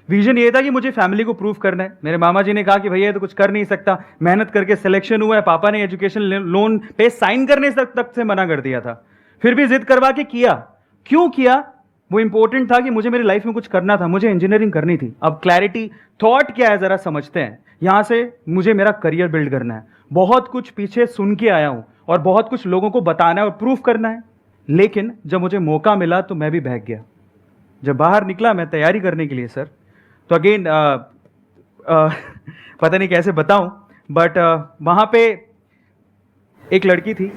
Vision ये था कि मुझे फैमिली को प्रूव करना है। मेरे मामा जी ने कहा कि भैया ये तो कुछ कर नहीं सकता, मेहनत करके सिलेक्शन हुआ है, पापा ने एजुकेशन लोन पे साइन करने तक से मना कर दिया था, फिर भी जिद करवा के किया। क्यों किया? वो इंपॉर्टेंट था कि मुझे मेरी लाइफ में कुछ करना था, मुझे इंजीनियरिंग करनी थी। अब क्लैरिटी थॉट क्या है जरा समझते हैं। यहां से मुझे मेरा करियर बिल्ड करना है, बहुत कुछ पीछे सुन के आया हूं और बहुत कुछ लोगों को बताना है और प्रूफ करना है। लेकिन जब मुझे मौका मिला तो मैं भी बहक गया। जब बाहर निकला मैं तैयारी करने के लिए सर, तो अगेन पता नहीं कैसे बताऊं, बट वहां पे एक लड़की थी।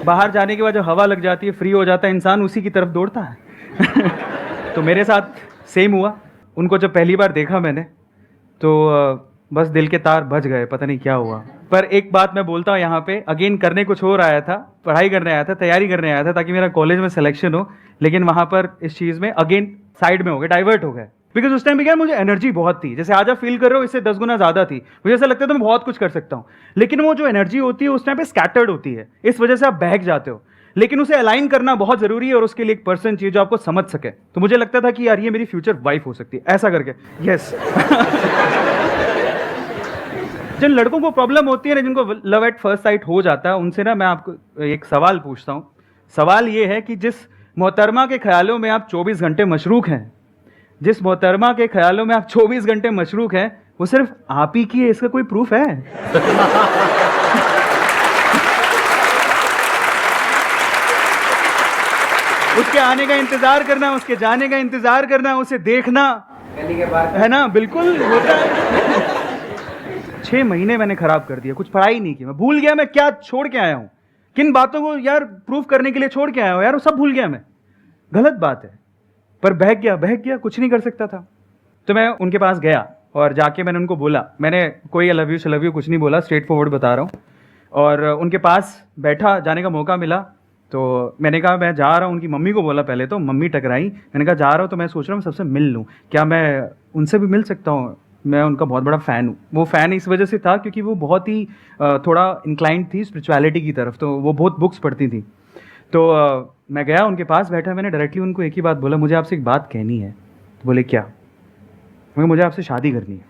बाहर जाने के बाद जब हवा लग जाती है, फ्री हो जाता है इंसान, उसी की तरफ दौड़ता है। तो मेरे साथ सेम हुआ। उनको जब पहली बार देखा मैंने तो बस दिल के तार बज गए, पता नहीं क्या हुआ। पर एक बात मैं बोलता हूँ यहाँ पे, अगेन करने कुछ और आया था, पढ़ाई करने आया था, तैयारी करने आया था ताकि मेरा कॉलेज में सिलेक्शन हो, लेकिन वहाँ पर इस चीज़ में अगेन साइड में हो गए, डाइवर्ट हो गए। बिकॉज उस टाइम पे क्या मुझे एनर्जी बहुत थी, जैसे आज आप फील कर रहे हो इससे 10 गुना ज़्यादा थी। मुझे ऐसा लगता था मैं बहुत कुछ कर सकता हूँ, लेकिन वो जो एनर्जी होती है उस टाइम पे स्कैटर्ड होती है, इस वजह से आप बहक जाते हो। लेकिन उसे अलाइन करना बहुत जरूरी है और उसके लिए एक पर्सन चाहिए जो आपको समझ सके। तो मुझे लगता था कि यार ये मेरी फ्यूचर वाइफ हो सकती है, ऐसा करके। यस। जिन लड़कों को प्रॉब्लम होती है ना, जिनको लव एट फर्स्ट साइट हो जाता है, उनसे ना मैं आपको एक सवाल पूछता हूँ। सवाल ये है कि जिस मोहतरमा के ख्यालों में आप 24 घंटे मशरूक हैं, जिस मोहतरमा के ख्यालों में आप 24 घंटे मशरूक हैं, वो सिर्फ आप ही की है, इसका कोई प्रूफ है? उसके आने का इंतजार करना, उसके जाने का इंतजार करना, उसे देखना, है ना? बिल्कुल होता है। 6 महीने मैंने खराब कर दिया, कुछ पढ़ाई नहीं की, मैं भूल गया मैं क्या छोड़ के आया हूं, किन बातों को यार प्रूफ करने के लिए छोड़ के आया हूं यार, वो सब भूल गया मैं। गलत बात है, पर बहक गया, कुछ नहीं कर सकता था। तो मैं उनके पास गया और जाके मैंने उनको बोला, मैंने कोई लव यू कुछ नहीं बोला, स्ट्रेट फॉरवर्ड बता रहा हूँ। और उनके पास बैठा, जाने का मौका मिला तो मैंने कहा मैं जा रहा हूँ। उनकी मम्मी को बोला पहले, तो मम्मी टकराई। मैंने कहा जा रहा हूँ तो मैं सोच रहा हूँ सबसे मिल लूँ, क्या मैं उनसे भी मिल सकता हूँ? मैं उनका बहुत बड़ा फ़ैन हूँ। वो फ़ैन इस वजह से था क्योंकि वो बहुत ही थोड़ा इंक्लाइंड थी स्पिरिचुअलिटी की तरफ, तो वो बहुत बुक्स पढ़ती थी। तो मैं गया उनके पास बैठा, मैंने डायरेक्टली उनको एक ही बात बोला, मुझे आपसे एक बात कहनी है। तो बोले क्या? मुझे आपसे शादी करनी है।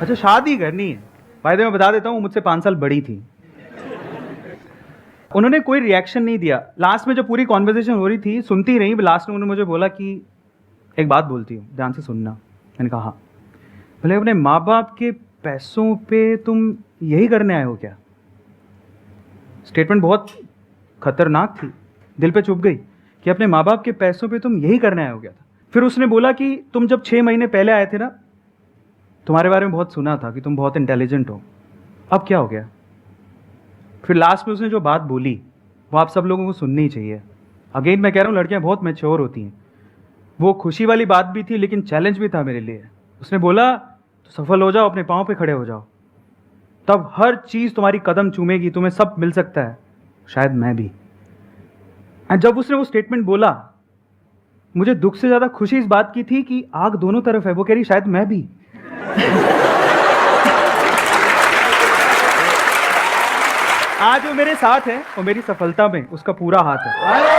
अच्छा शादी करनी है? भाई मैं बता देता हूँ, मुझसे 5 साल बड़ी थी। उन्होंने कोई रिएक्शन नहीं दिया। लास्ट में जो पूरी कॉन्वर्सेशन हो रही थी सुनती रही, लास्ट में उन्होंने मुझे बोला कि एक बात बोलती हूँ, ध्यान से सुनना। मैंने कहा हाँ। बोले अपने माँ बाप के पैसों पे तुम यही करने आए हो क्या? स्टेटमेंट बहुत खतरनाक थी, दिल पे चुभ गई कि अपने माँ बाप के पैसों पे तुम यही करने आए हो क्या था। फिर उसने बोला कि तुम जब 6 महीने पहले आए थे ना, तुम्हारे बारे में बहुत सुना था कि तुम बहुत इंटेलिजेंट हो, अब क्या हो गया? फिर लास्ट में उसने जो बात बोली वो आप सब लोगों को सुननी ही चाहिए। अगेन मैं कह रहा हूँ, लड़कियां बहुत मैच्योर होती हैं। वो खुशी वाली बात भी थी लेकिन चैलेंज भी था मेरे लिए। उसने बोला तो सफल हो जाओ, अपने पाँव पे खड़े हो जाओ, तब हर चीज़ तुम्हारी कदम चूमेगी, तुम्हें सब मिल सकता है, शायद मैं भी। एंड जब उसने वो स्टेटमेंट बोला, मुझे दुख से ज़्यादा खुशी इस बात की थी कि आग दोनों तरफ है। वो कह रही शायद मैं भी। आज वो मेरे साथ है और मेरी सफलता में उसका पूरा हाथ है।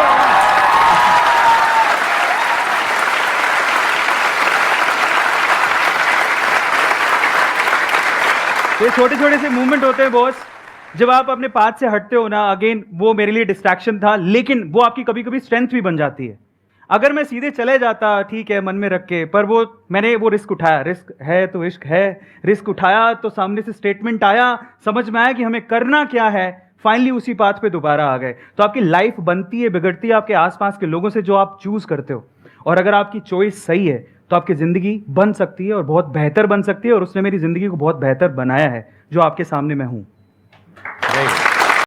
ये छोटे छोटे से मूवमेंट होते हैं बॉस, जब आप अपने पाथ से हटते हो ना, अगेन वो मेरे लिए डिस्ट्रैक्शन था, लेकिन वो आपकी कभी कभी स्ट्रेंथ भी बन जाती है। अगर मैं सीधे चले जाता, ठीक है मन में रख के, पर मैंने वो रिस्क उठाया। रिस्क है तो इश्क है। रिस्क उठाया तो सामने से स्टेटमेंट आया, समझ में आया कि हमें करना क्या है, फाइनली उसी पाथ पे दोबारा आ गए। तो आपकी लाइफ बनती है, बिगड़ती है आपके आसपास के लोगों से जो आप चूज करते हो। और अगर आपकी चॉइस सही है तो आपकी जिंदगी बन सकती है और बहुत बेहतर बन सकती है। और उसने मेरी जिंदगी को बहुत बेहतर बनाया है, जो आपके सामने मैं हूं।